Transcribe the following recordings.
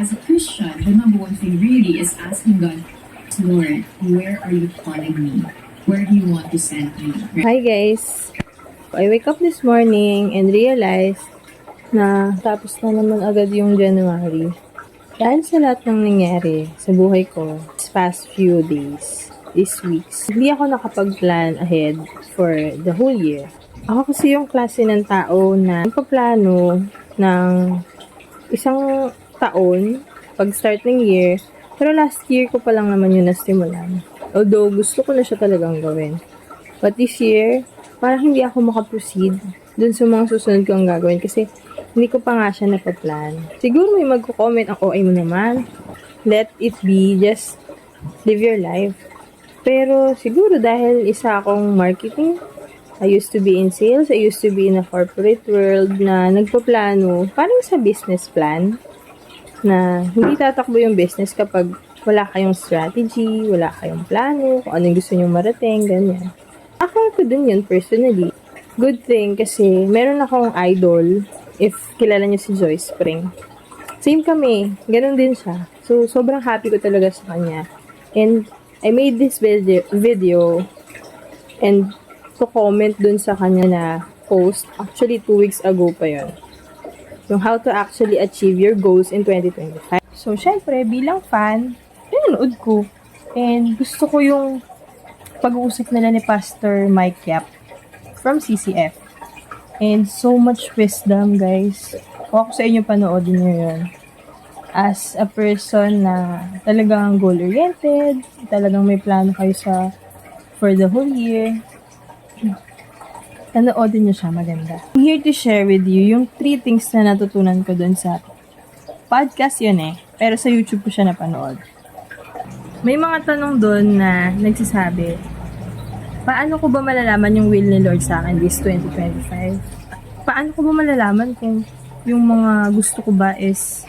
as a Christian, the number one thing really is asking God, Lord, where are you calling me? Where do you want to send me? Hi guys! I wake up this morning and realized na tapos na naman agad yung January. Dahil sa lahat ng nangyari sa buhay ko this past few days, these weeks, hindi ako nakapag-plan ahead for the whole year. Ako kasi yung klase ng tao na nagpaplano ng isang taon pag start ng year, pero last year ko pa lang naman yun nasimulan. Although gusto ko na siya talagang gawin. But this year, parang hindi ako makaproceed dun sa mga susunod kong gagawin kasi hindi ko pa nga siya napaplan. Siguro may magko-comment ang OA mo naman. Let it be, just live your life. Pero siguro dahil isa akong marketing, I used to be in sales, I used to be in a corporate world na nagpaplano, parang sa business plan, na hindi tatakbo yung business kapag wala kayong strategy, wala kayong plano, kung anong gusto nyo marating, ganyan. Ako ko dun yun personally. Good thing kasi meron akong idol, if kilala niyo si Joy Spring. Same kami, ganun din siya. So, sobrang happy ko talaga sa kanya. And I made this video and to comment dun sa kanya na post, actually 2 weeks ago pa yun. Yung how to actually achieve your goals in 2025. So, syempre, bilang fan, pinanood ko. And gusto ko yung pag-uusap nila ni Pastor Mike Yap from CCF. And so much wisdom, guys. Kung ako sa inyo, panoodin nyo yun. As a person na talagang goal-oriented, talagang may plano kayo for the whole year, panoodin nyo siya, maganda. I'm here to share with you yung 3 things na natutunan ko dun sa podcast yun pero sa YouTube ko siya napanood. May mga tanong dun na nagsasabi, paano ko ba malalaman yung will ni Lord sa akin this 2025? Paano ko ba malalaman kung yung mga gusto ko ba is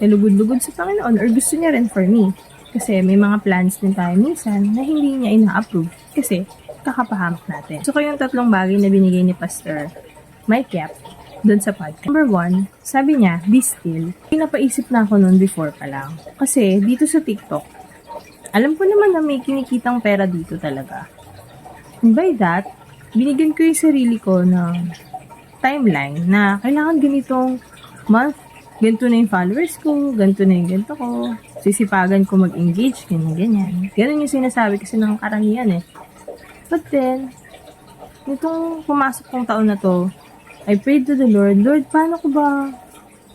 nalugod-lugod sa Panginoon or gusto niya rin for me? Kasi may mga plans din tayo minsan na hindi niya ina-approve kasi kakapahamak natin. So, yung 3 bagay na binigay ni Pastor Mike Yap doon sa podcast. Number 1, sabi niya, be still. Pinapaisip na ako noon before pa lang. Kasi dito sa TikTok, alam ko naman na may kinikitang pera dito talaga. And by that, binigyan ko yung sarili ko ng timeline na kailangan ganitong month, ganito na yung followers ko, ganito na yung ganito ko, sisipagan ko mag-engage, ganyan. Ganun yung sinasabi kasi ng karamihan But then, nitong pumasok kong taon na to, I prayed to the Lord, Lord, paano ko ba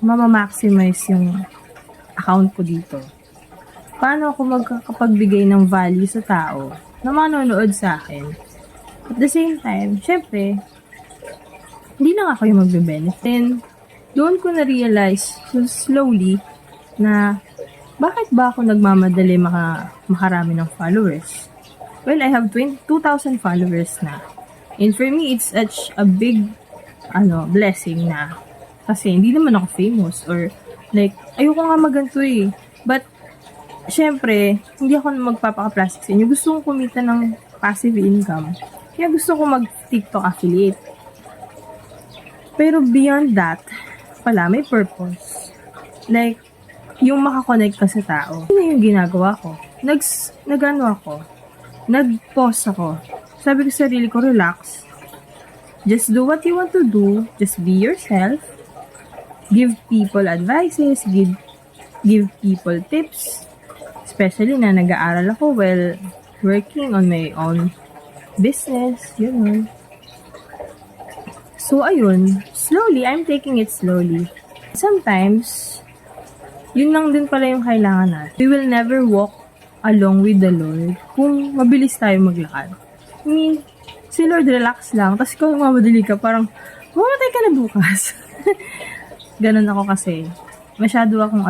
mamamaximize yung account ko dito? Paano ako magkakapagbigay ng value sa tao na manonood sa akin? At the same time, syempre, hindi lang ako yung magbe-benefit. Then, doon ko na-realize slowly na bakit ba ako nagmamadali makarami ng followers? Well, I have 2,000 followers na. And for me, it's such a big blessing na. Kasi hindi naman ako famous or like, ayoko nga maganto But, syempre, hindi ako magpapaka-plastic sa inyo. Gusto kong kumita ng passive income. Kaya gusto ko mag-TikTok affiliate. Pero beyond that, pala, may purpose. Like, yung makakonect ka sa tao. Ano yung ginagawa ko? Nag-pause ako. Sabi ko sa sarili ko, relax. Just do what you want to do. Just be yourself. Give people advices. Give people tips. Especially na nag-aaral ako while working on my own business. Yun. So, ayun. Slowly, I'm taking it slowly. Sometimes, yun lang din pala yung kailangan natin. We will never walk along with the Lord kung mabilis tayo maglakad. I mean, si Lord relax lang. Tapos kung mamadali ka, parang, mamatay ka na bukas. Ganun ako kasi. Masyado akong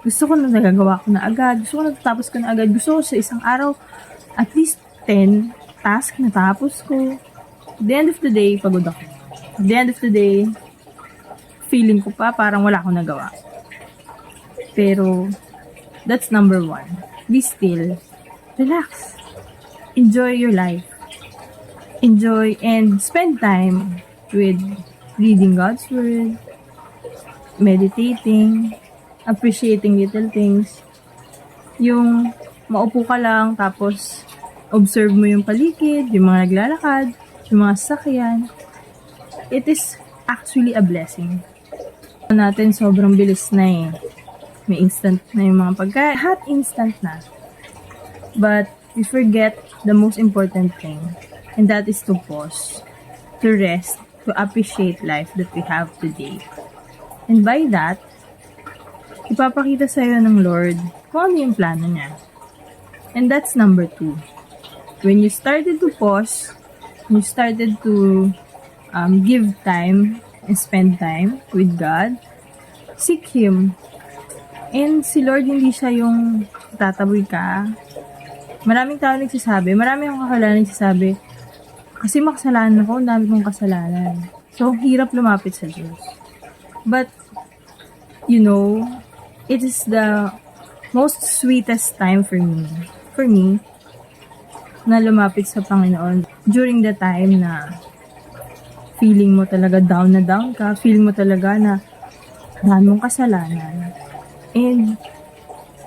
gusto ko na nagagawa ko na agad. Gusto ko na tatapos ko na agad. Gusto ko sa isang araw, at least 10 task na tapos ko. At the end of the day, pagod ako. At the end of the day, feeling ko pa parang wala akong nagawa. Pero, that's number 1. Be still. Relax. Enjoy your life. Enjoy and spend time with reading God's Word, meditating, appreciating little things. Yung maupo ka lang, tapos observe mo yung paligid, yung mga naglalakad, yung mga sasakyan. It is actually a blessing. Natin sobrang bilis na eh. May instant na yung mga pagkain. Lahat instant na. But we forget the most important thing. And that is to pause. To rest. To appreciate life that we have today. And by that, ipapakita sa'yo ng Lord kung ano yung plano niya. And that's number 2. When you started to pause, you started to give time and spend time with God, seek Him. And si Lord, hindi siya yung tataboy ka. Maraming tao nagsasabi, marami akong kakilala nagsasabi, kasi makasalanan ako, ang dami kong kasalanan. So, hirap lumapit sa Diyos. But, you know, it is the most sweetest time for me, na lumapit sa Panginoon during the time na feeling mo talaga down na down ka, feeling mo talaga na dami mong kasalanan. And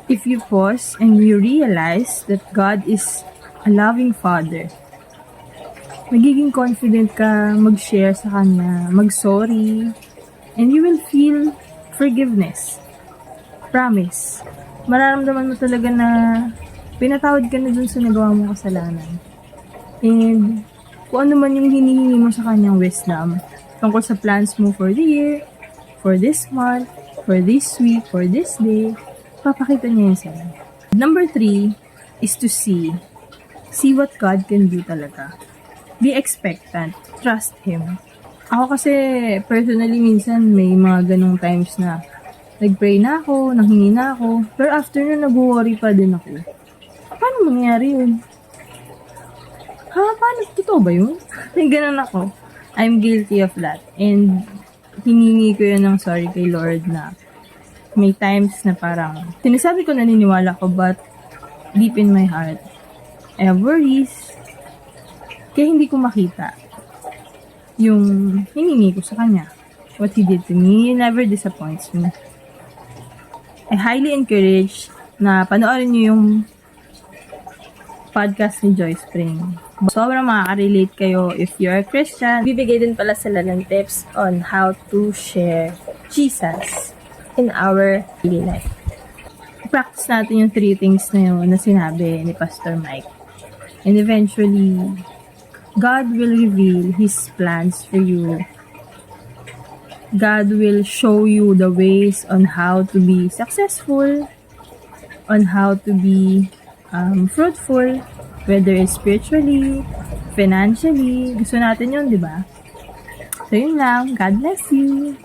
if you pause and you realize that God is a loving Father, magiging confident ka mag-share sa Kanya, mag-sorry, and you will feel forgiveness. Promise. Mararamdaman mo talaga na pinatawad ka na dun sa nagawa mong kasalanan. And kung ano man yung hinihingi mo sa Kanyang wisdom tungkol sa plans mo for the year, for this month, for this week, for this day, papakita niya yun sa'yo. Number 3 is to see. See what God can do talaga. Be expectant. Trust Him. Ako kasi, personally, minsan may mga ganong times na nag-pray na ako, nanghingi na ako, pero after na nag-worry pa din ako. Paano mangyari yun? Paano? Totoo ba yun? May ganon ako. I'm guilty of that. And hiningi ko yun ng sorry kay Lord na may times na parang sinasabi ko naniniwala ko, but deep in my heart, I have worries. Kaya hindi ko makita yung hiningi ko sa Kanya. What He did to me, He never disappoints me. I highly encourage na panoorin niyo yung podcast ni Joy Spring. Sobrang makaka-relate kayo if you're a Christian. Bibigay din pala sila ng tips on how to share Jesus in our daily life. Practice natin yung 3 things na yun na sinabi ni Pastor Mike. And eventually, God will reveal His plans for you. God will show you the ways on how to be successful, on how to be fruitful, whether it's spiritually, financially. Gusto natin yun, di ba? So, yun lang. God bless you.